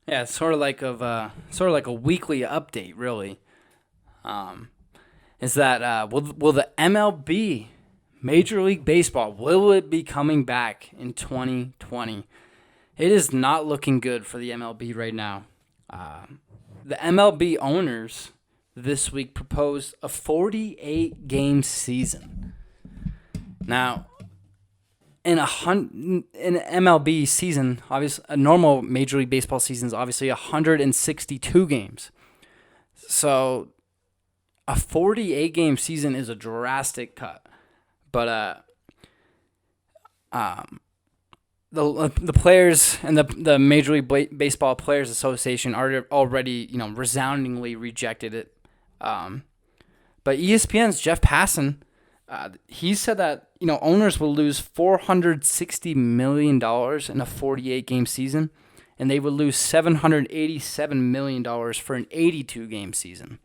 Yeah, it's sort of like a weekly update, really. Um, is that will the MLB, Major League Baseball, will it be coming back in 2020? It is not looking good for the MLB right now. The MLB owners this week proposed a 48 game season. Now, in an MLB season, obviously a normal Major League Baseball season is obviously 162 games. So a 48 game season is a drastic cut. But the players and the Major League Baseball Players Association already resoundingly rejected it. But ESPN's Jeff Passan, he said that owners will lose $460 million in a 48 game season, and they would lose $787 million for an 82 game season.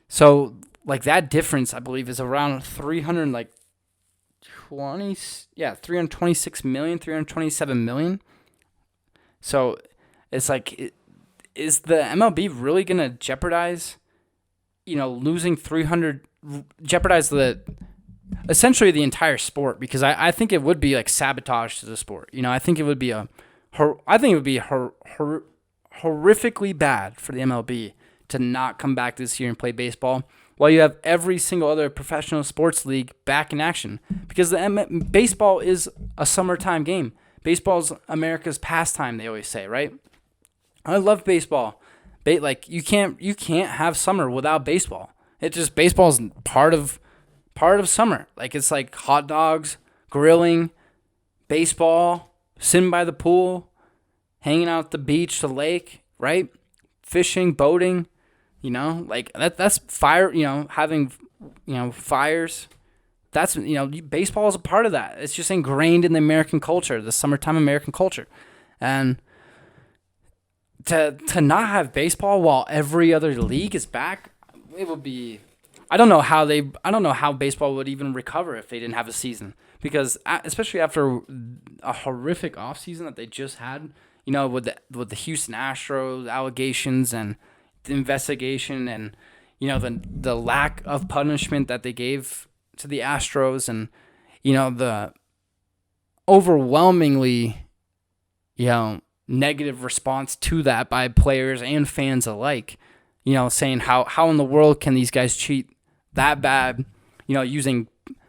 So like that difference, I believe, is around 326 million, 327 million. So it's like, is the MLB really gonna jeopardize, losing 300, jeopardize essentially the entire sport? Because I think it would be like sabotage to the sport. I think it would be horrifically bad for the MLB to not come back this year and play baseball, while you have every single other professional sports league back in action. Because baseball is a summertime game. Baseball's America's pastime, they always say, right? I love baseball. Like you can't have summer without baseball. It's just baseball's part of summer. Like it's like hot dogs, grilling, baseball, sitting by the pool, hanging out at the beach, the lake, right? Fishing, boating, like that's fire, having, fires. That's, baseball is a part of that. It's just ingrained in the American culture, the summertime American culture. And to not have baseball while every other league is back, it would be, I don't know how baseball would even recover if they didn't have a season, because especially after a horrific offseason that they just had, with the Houston Astros allegations and the investigation and the lack of punishment that they gave to the Astros, and the overwhelmingly negative response to that by players and fans alike, saying how in the world can these guys cheat that bad,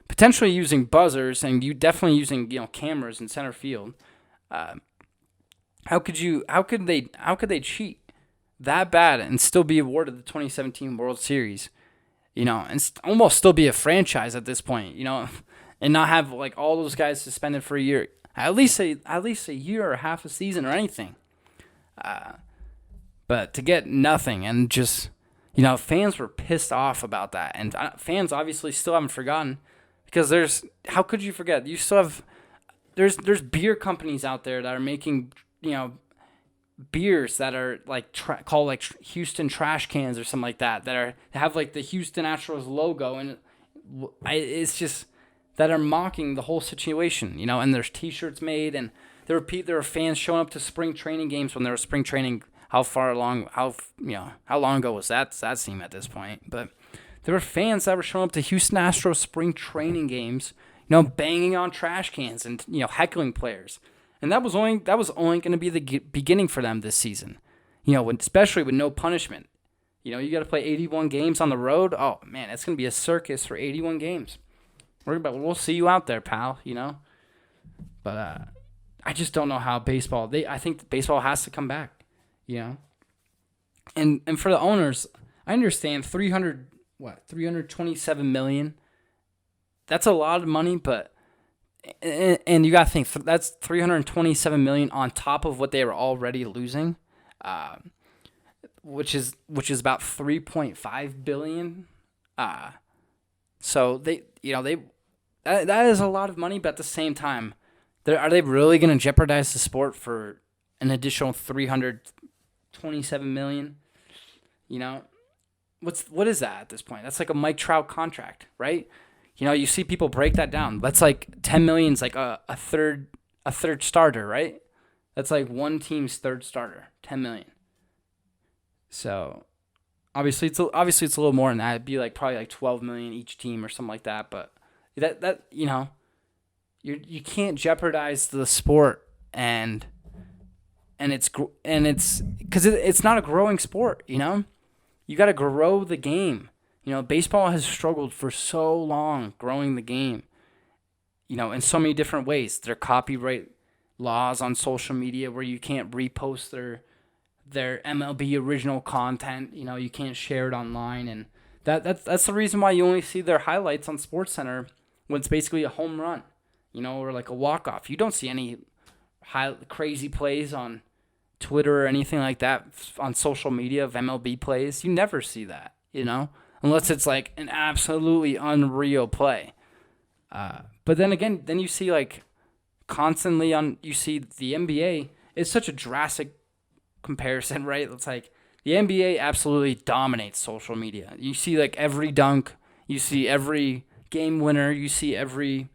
potentially using buzzers, and you definitely using cameras in center field. How could they cheat that bad and still be awarded the 2017 World Series, and almost still be a franchise at this point, and not have like all those guys suspended for a year, at least a year or half a season or anything. But to get nothing, and just fans were pissed off about that, and fans obviously still haven't forgotten, because how could you forget? You still have there's beer companies out there that are making beers that are like called like Houston trash cans or something like that have like the Houston Astros logo, and it's just that are mocking the whole situation, and there's T-shirts made, and there were fans showing up to spring training games when there was spring training. How long ago was that? Does that seem at this point? But there were fans that were showing up to Houston Astros spring training games, banging on trash cans and heckling players. And that was only going to be the beginning for them this season, especially with no punishment. You got to play 81 games on the road. Oh man, it's going to be a circus for 81 games. We'll see you out there, pal. But I just don't know how baseball. I think baseball has to come back. And for the owners, I understand 327 million. That's a lot of money, but. And you got to think, that's 327 million on top of what they were already losing, which is about 3.5 billion. So that is a lot of money, but at the same time, are they really going to jeopardize the sport for an additional 327 million? What is that at this point? That's like a Mike Trout contract, right? You see people break that down. That's like 10 million is like a third starter, right? That's like one team's third starter, 10 million. So obviously it's a little more than that. It'd be like probably like 12 million each team or something like that. But that you can't jeopardize the sport and it's because it's not a growing sport. You got to grow the game. Baseball has struggled for so long growing the game. In so many different ways. There are copyright laws on social media where you can't repost their MLB original content. You can't share it online, and that's the reason why you only see their highlights on SportsCenter when it's basically a home run, or like a walk off. You don't see any crazy plays on Twitter or anything like that on social media of MLB plays. You never see that, unless it's like an absolutely unreal play. But then again, you see like constantly you see the NBA is such a drastic comparison, right? It's like the NBA absolutely dominates social media. You see like every dunk, you see every game winner, you see every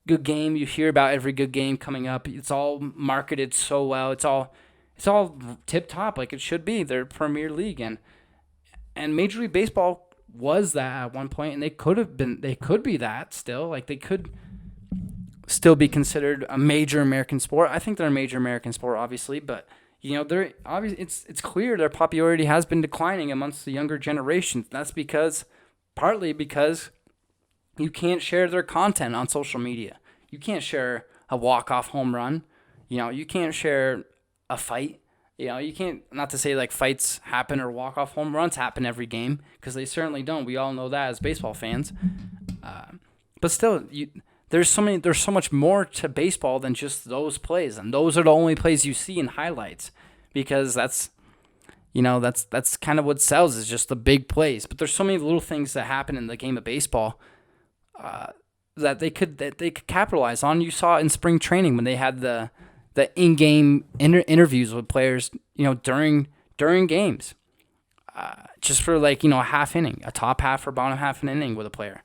good game, you hear about every good game coming up. It's all marketed so well. It's all tip top like it should be. They're Premier League and Major League Baseball was that at one point, and they could be that still. Like they could still be considered a major American sport. I think they're a major American sport, obviously, but they're obviously it's clear their popularity has been declining amongst the younger generations. That's partly because you can't share their content on social media. You can't share a walk-off home run. You can't share a fight. You can't, not to say like fights happen or walk-off home runs happen every game, because they certainly don't. We all know that as baseball fans. But still, there's so much more to baseball than just those plays, and those are the only plays you see in highlights, because that's kind of what sells, is just the big plays. But there's so many little things that happen in the game of baseball that they could capitalize on. You saw in spring training when they had the in-game interviews with players, during games, just for like a half inning, a top half or bottom half an inning with a player,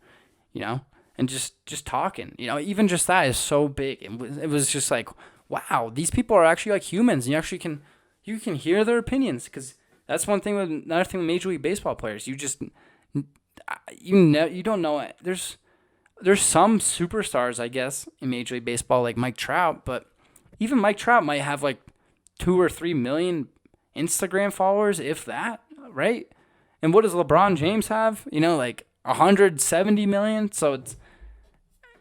and just talking, even just that is so big. It was just like, wow, these people are actually like humans. You can hear their opinions, because that's another thing with Major League Baseball players. You don't know. There's some superstars, I guess, in Major League Baseball, like Mike Trout, but even Mike Trout might have like 2 or 3 million Instagram followers, if that, right? And what does LeBron James have? Like 170 million. So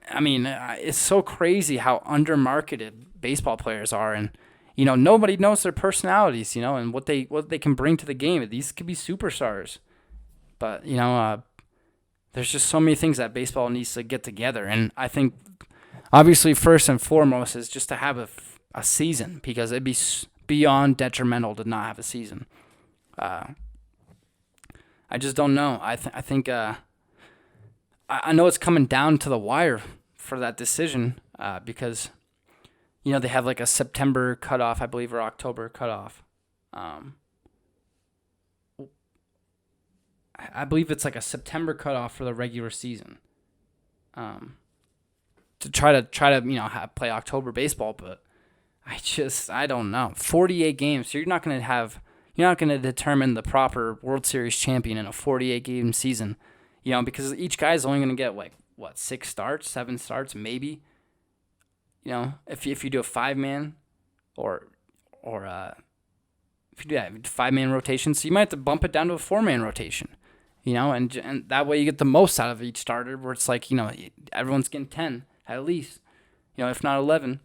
it's so crazy how undermarketed baseball players are, and nobody knows their personalities, and what they can bring to the game. These could be superstars, but there's just so many things that baseball needs to get together, and I think obviously first and foremost is just to have a season, because it'd be beyond detrimental to not have a season. I just don't know. I think I know it's coming down to the wire for that decision, because they have like a September cutoff, I believe, or October cutoff. I believe it's like a September cutoff for the regular season. To try to play October baseball, but I don't know. 48 games, so you're not going to determine the proper World Series champion in a 48 game season, because each guy's only going to get like 6 starts, 7 starts, maybe. If you do a 5-man or if you do a 5-man rotation, so you might have to bump it down to a 4-man rotation, and that way you get the most out of each starter, where it's like, everyone's getting 10 at least, if not 11.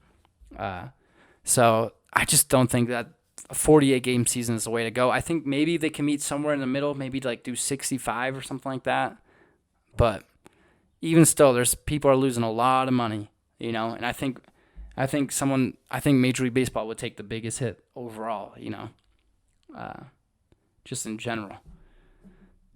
So I just don't think that a 48 game season is the way to go. I think maybe they can meet somewhere in the middle, maybe like do 65 or something like that. But even still, there's people are losing a lot of money, and I think Major League Baseball would take the biggest hit overall, just in general.